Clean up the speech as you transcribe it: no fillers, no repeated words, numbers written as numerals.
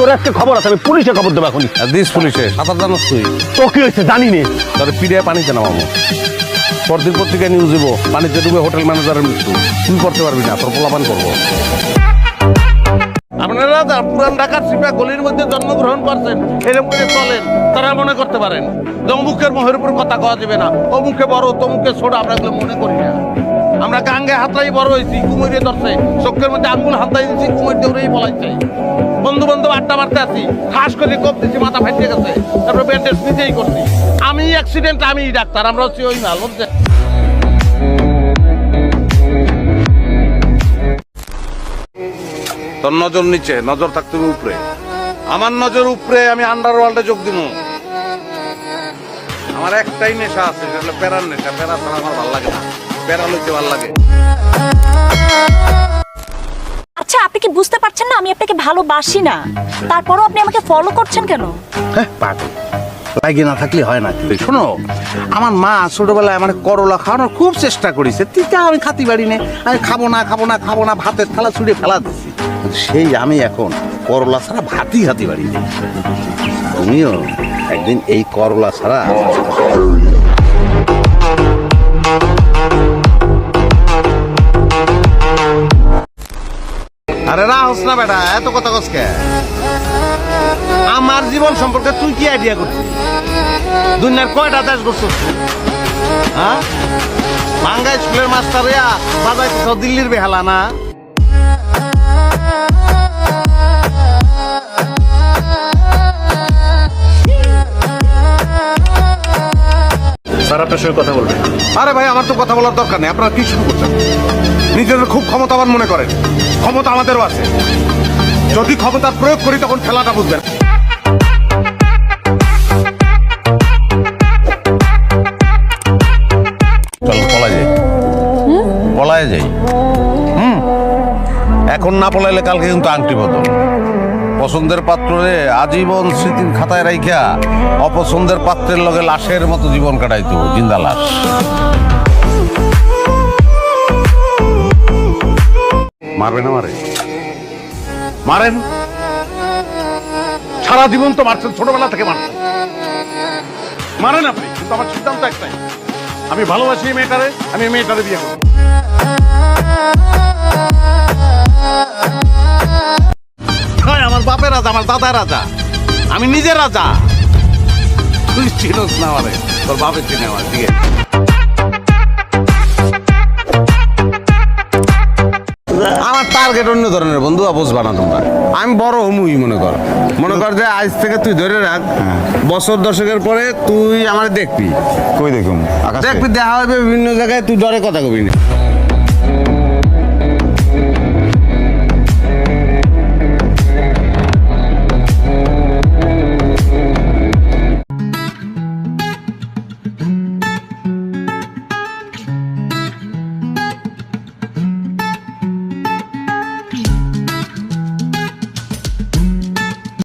তোর একটা খবর আছে, আমি পুলিশে খবর দেবো এখন। দিস পুলিশে সাঁতার জানোস তুই? তো কি হয়েছে জানি নে। তাহলে পিড়িয়ে পানিতে নামাবো, পরদিন পত্রিকায় নিউজ দেবো পানিতে ডুবে হোটেল ম্যানেজারের মৃত্যু। তুই করতে পারবি না, তোর পোলাপান করবো। আপনারা পুরান ঢাকার সিপা গলির মধ্যে জন্মগ্রহণ করছেন, এরকম করে চলেন, তারা মনে করতে পারেন যে অমুকের মোহের উপর কথা কওয়া যাবে না, অমুকে বড় তমুকে ছোট, আমরা এগুলো মনে করি না। আমরা গাঙ্গে হাতড়াই বড় হয়েছি, কুমিরে ধরছে, চোখের মধ্যে আঙ্গুল হাতড়াই দিচ্ছি, কুমির দৌড়েই পলাইছে। বন্ধু বান্ধব আড্ডা মারতে আছি, ঠাস করে কোপ দিচ্ছি, মাথা ফাটিয়ে গেছে, তারপরে ব্যান্ডেজ নিজেই করছি। আমি অ্যাক্সিডেন্ট, আমি ডাক্তার, আমরা হচ্ছি ওই মাল, বুঝছে? তোর নজর নিচে, নজর থাকতে হবে উপরে। আমার নজর উপরে, আমি আন্ডারওয়ার্ল্ডে যোগ দিব। আমার একটাই নেশা আছে, সেটা হলো প্যারার নেশা। প্যারা ছাড়া আমার ভালো লাগে না, প্যারা লইতে ভালো লাগে। আচ্ছা, আপনি কি বুঝতে পারছেন না আমি আপনাকে ভালোবাসি না? তারপরও আপনি আমাকে ফলো করছেন কেন? হ্যাঁ পাগল, লাগে না থাকলে হয় না। শোনো, আমার মা ছোটবেলায় আমার করলা খাওয়ানোর খুব চেষ্টা করেছে, তিতা আমি খাতি পারি না। আমি খাবো না খাবো না খাবো না, ভাতের থালা ছুঁড়ে ফেলা দিচ্ছি। সেই আমি এখন করলা ছাড়া ভাতই খাতি পারি না। তুমিও একদিন এই করলা ছাড়া আরে রাহস না বেটা, এত কথা কসকে। আমার জীবন সম্পর্কে তুই কি আইডিয়া করছিস? দুনিয়ার কয়টা দেশ করছিস? হ্যাঁ, ভাঙ্গা স্কুলের মাস্টার বাজাইতেছ দিল্লির বেহালা না? স্যার আপনার সঙ্গে কথা বলবেন। আরে ভাই, আমার তো কথা বলার দরকার নেই। আপনারা কি শুরু করছেন? নিজেদের খুব ক্ষমতাবান মনে করেন, ক্ষমতা আমাদেরও আছে। যদি ক্ষমতার প্রয়োগ করি তখন খেলাটা বুঝবেন। চল পলাই যাই, পলাই যাই। এখন না পলাইলে কালকে কিন্তু আংটি বদল। পছন্দের পাত্রে আজীবন স্মৃতির খাতায় রাইখা অপছন্দের পাত্রের লগে লাশের মতো জীবন কাটাইতো, জিন্দা লাশ। মারবে না? মারেন। সারা জীবন তো মারছেন, ছোটবেলা থেকে মারছেন, মারেন আপনি। কিন্তু আমার সিদ্ধান্ত একটাই, আমি ভালোবাসি এই মেয়েটারে, আমি এই মেয়েটারে বিয়ে করব। আমার বাপের রাজা, আমার দাদার রাজা, আমি নিজের রাজা। তুই চিনোস না আমারে, তোর বাপের চিনে আমার। ঠিক আছে, আমার টার্গেট অন্য ধরনের বন্ধু, বুঝবা না তোমরা। আমি বড় হমুই মনে কর যে আজ থেকে তুই ধরে রাখ, বছর দশকের পরে তুই আমার দেখবি। কই দেখুন? দেখবি, দেখা হবে বিভিন্ন জায়গায়, তুই ডরে কথা কবি না।